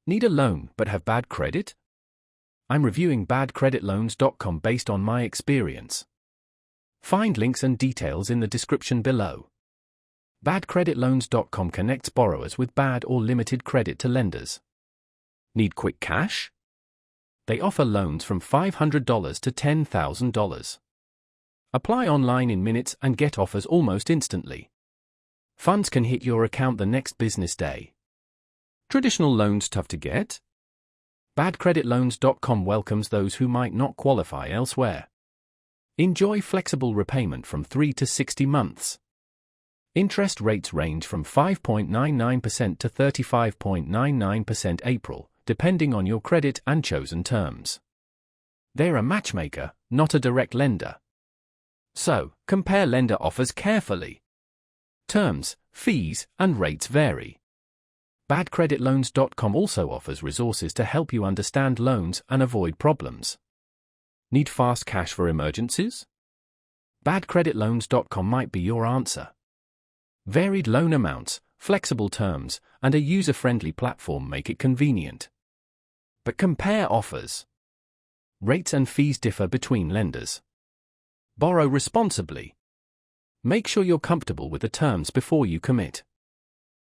Need a loan but have bad credit? I'm reviewing BadCreditLoans.com based on my experience. Find links and details in the description below. BadCreditLoans.com connects borrowers with bad or limited credit to lenders. Need quick cash? They offer loans from $500 to $10,000. Apply online in minutes and get offers almost instantly. Funds can hit your account the next business day. Traditional loans tough to get? BadCreditLoans.com welcomes those who might not qualify elsewhere. Enjoy flexible repayment from 3 to 60 months. Interest rates range from 5.99% to 35.99% April, depending on your credit and chosen terms. They're a matchmaker, not a direct lender. So, compare lender offers carefully. Terms, fees, and rates vary. BadCreditLoans.com also offers resources to help you understand loans and avoid problems. Need fast cash for emergencies? BadCreditLoans.com might be your answer. Varied loan amounts, flexible terms, and a user-friendly platform make it convenient. But compare offers. Rates and fees differ between lenders. Borrow responsibly. Make sure you're comfortable with the terms before you commit.